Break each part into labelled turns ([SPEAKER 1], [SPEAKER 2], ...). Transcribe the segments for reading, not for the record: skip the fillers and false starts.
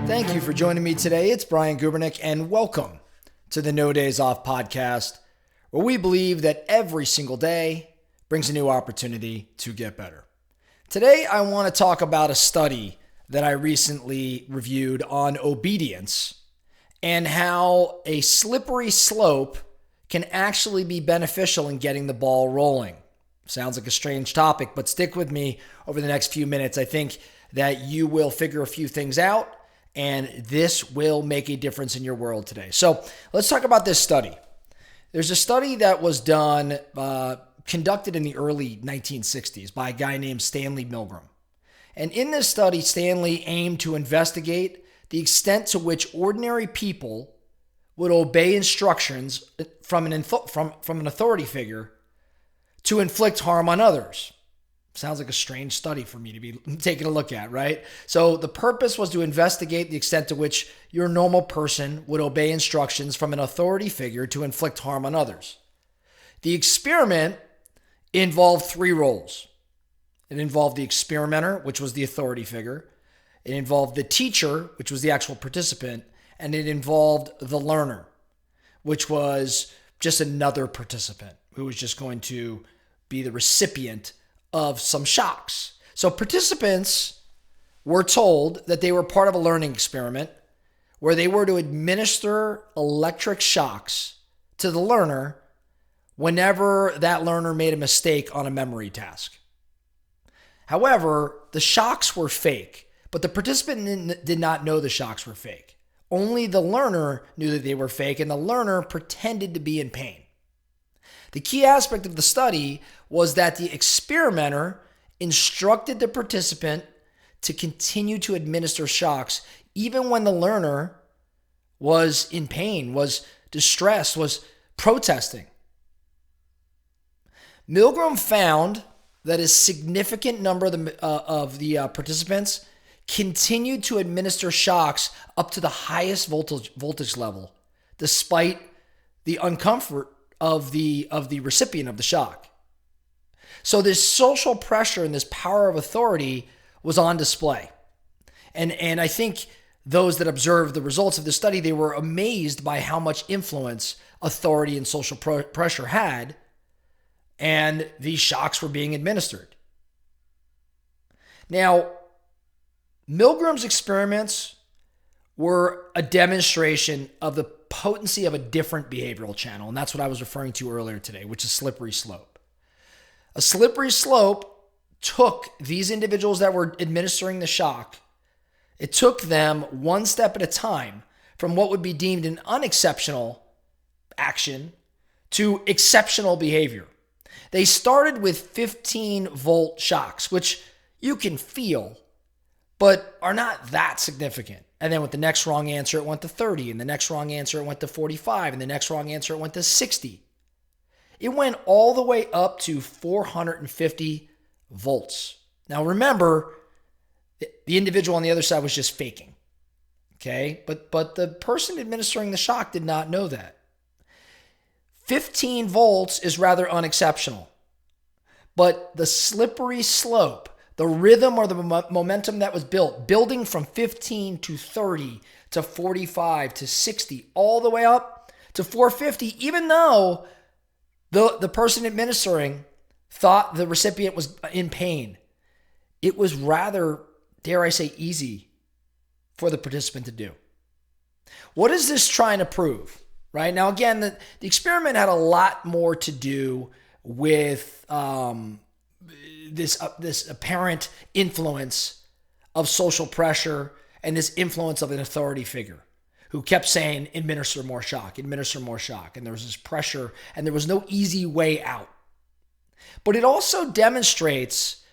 [SPEAKER 1] Thank you for joining me today. It's Brian Gubernick, and welcome to the No Days Off podcast, where we believe that every single day brings a new opportunity to get better. Today, I want to talk about a study that I recently reviewed on obedience and how a slippery slope can actually be beneficial in getting the ball rolling. Sounds like a strange topic, but stick with me over the next few minutes. I think that you will figure a few things out, and this will make a difference in your world today. So let's talk about this study. There's a study that was done, conducted in the early 1960s by a guy named Stanley Milgram. And in this study, Stanley aimed to investigate the extent to which ordinary people would obey instructions from an authority figure to inflict harm on others. Sounds like a strange study for me to be taking a look at, right? So the purpose was to investigate the extent to which your normal person would obey instructions from an authority figure to inflict harm on others. The experiment involved three roles. It involved the experimenter, which was the authority figure. It involved the teacher, which was the actual participant. And it involved the learner, which was just another participant who was just going to be the recipient of some shocks. So participants were told that they were part of a learning experiment where they were to administer electric shocks to the learner whenever that learner made a mistake on a memory task. However, the shocks were fake, but the participant did not know the shocks were fake. Only the learner knew that they were fake, and the learner pretended to be in pain. The key aspect of the study was that the experimenter instructed the participant to continue to administer shocks even when the learner was in pain, was distressed, was protesting. Milgram found that a significant number of the participants continued to administer shocks up to the highest voltage level, despite the uncomfort of the recipient of the shock. So this social pressure and this power of authority was on display. And I think those that observed the results of the study, they were amazed by how much influence authority and social pressure had, and these shocks were being administered. Now, Milgram's experiments were a demonstration of the potency of a different behavioral channel, and that's what I was referring to earlier today, which is slippery slope. A slippery slope took these individuals that were administering the shock, it took them one step at a time from what would be deemed an unexceptional action to exceptional behavior. They started with 15-volt shocks, which you can feel, but are not that significant. And then with the next wrong answer, it went to 30. And the next wrong answer, it went to 45. And the next wrong answer, it went to 60. It went all the way up to 450 volts. Now remember, the individual on the other side was just faking. Okay? But the person administering the shock did not know that. 15 volts is rather unexceptional. But the slippery slope, the rhythm or the momentum that was building from 15 to 30 to 45 to 60, all the way up to 450, even though the person administering thought the recipient was in pain, it was rather, dare I say, easy for the participant to do. What is this trying to prove? Right? Now, again, the experiment had a lot more to do with this apparent influence of social pressure and this influence of an authority figure who kept saying, administer more shock. And there was this pressure and there was no easy way out. But it also demonstrates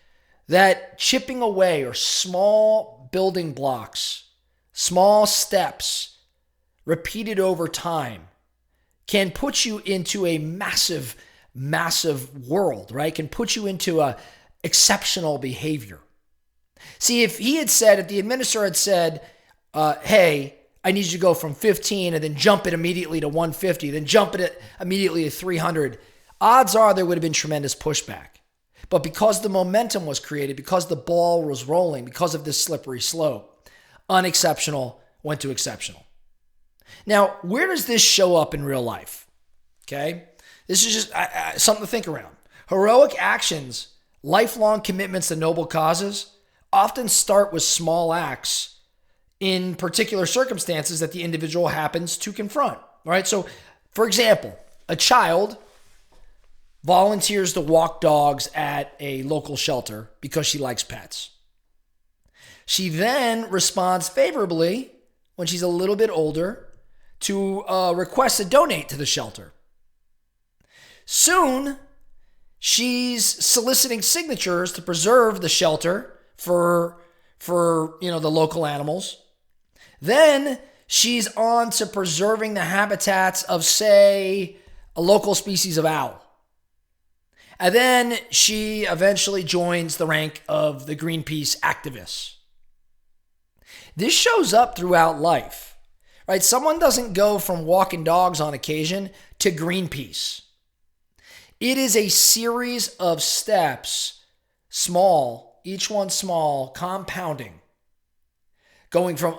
[SPEAKER 1] that chipping away, or small building blocks, small steps repeated over time, can put you into a massive world, right? Can put you into a exceptional behavior. See, if the administrator had said, hey, I need you to go from 15 and then jump it immediately to 150, then jump it immediately to 300, odds are there would have been tremendous pushback. But because the momentum was created, because the ball was rolling, because of this slippery slope, unexceptional went to exceptional. Now, where does this show up in real life? Okay, this is just something to think around. Heroic actions, lifelong commitments to noble causes often start with small acts in particular circumstances that the individual happens to confront. All right, so for example, a child volunteers to walk dogs at a local shelter because she likes pets. She then responds favorably when she's a little bit older to a request to donate to the shelter. Soon, she's soliciting signatures to preserve the shelter for the local animals. Then she's on to preserving the habitats of, say, a local species of owl. And then she eventually joins the rank of the Greenpeace activists. This shows up throughout life, right? Someone doesn't go from walking dogs on occasion to Greenpeace. It is a series of steps, small, each one small, compounding, going from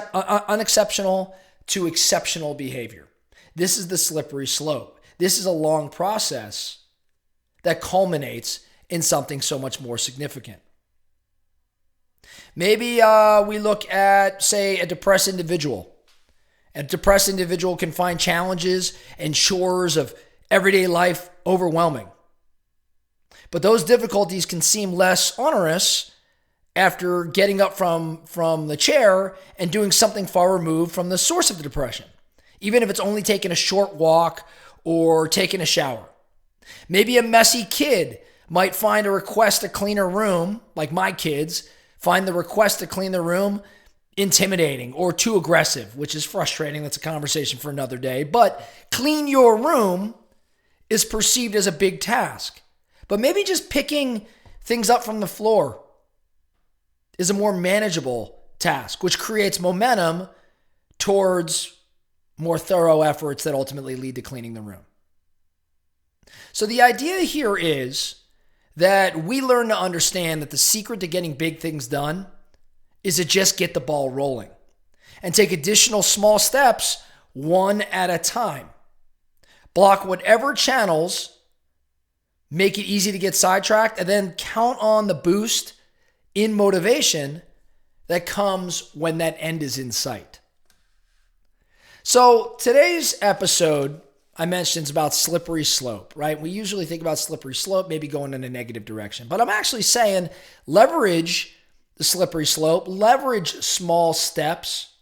[SPEAKER 1] unexceptional to exceptional behavior. This is the slippery slope. This is a long process that culminates in something so much more significant. Maybe we look at, say, a depressed individual. A depressed individual can find challenges and chores of everyday life overwhelming. But those difficulties can seem less onerous after getting up from the chair and doing something far removed from the source of the depression, even if it's only taking a short walk or taking a shower. Maybe a messy kid might find a request to clean her room, like my kids, find the request to clean their room intimidating or too aggressive, which is frustrating. That's a conversation for another day. But clean your room is perceived as a big task. But maybe just picking things up from the floor is a more manageable task, which creates momentum towards more thorough efforts that ultimately lead to cleaning the room. So the idea here is that we learn to understand that the secret to getting big things done is to just get the ball rolling and take additional small steps one at a time. Block whatever channels make it easy to get sidetracked, and then count on the boost in motivation that comes when that end is in sight. So today's episode, I mentioned, is about slippery slope, right? We usually think about slippery slope, maybe going in a negative direction. But I'm actually saying leverage the slippery slope, leverage small steps,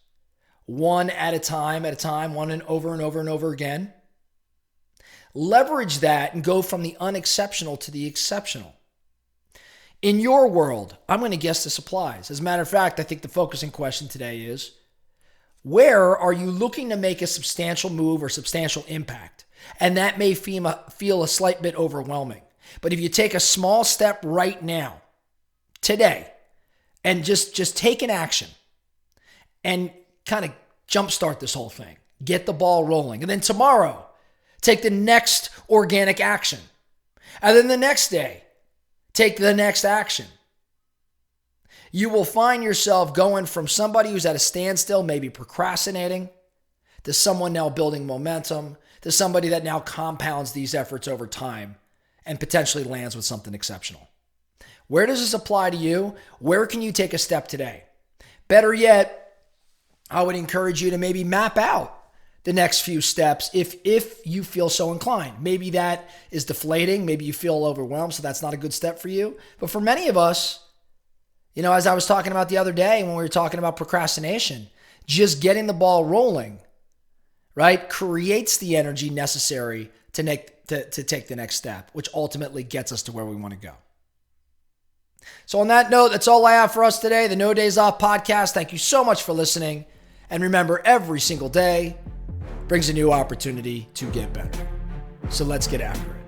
[SPEAKER 1] one at a time, one and over again. Leverage that and go from the unexceptional to the exceptional. In your world, I'm going to guess this applies. As a matter of fact, I think the focusing question today is, where are you looking to make a substantial move or substantial impact? And that may feel a slight bit overwhelming. But if you take a small step right now, today, and just take an action and kind of jumpstart this whole thing, get the ball rolling. And then tomorrow, take the next organic action. And then the next day, take the next action. You will find yourself going from somebody who's at a standstill, maybe procrastinating, to someone now building momentum, to somebody that now compounds these efforts over time and potentially lands with something exceptional. Where does this apply to you? Where can you take a step today? Better yet, I would encourage you to maybe map out the next few steps if you feel so inclined. Maybe that is deflating. Maybe you feel overwhelmed, so that's not a good step for you. But for many of us, as I was talking about the other day when we were talking about procrastination, just getting the ball rolling, right, creates the energy necessary to take the next step, which ultimately gets us to where we want to go. So on that note, that's all I have for us today. The No Days Off podcast. Thank you so much for listening. And remember, every single day brings a new opportunity to get better. So let's get after it.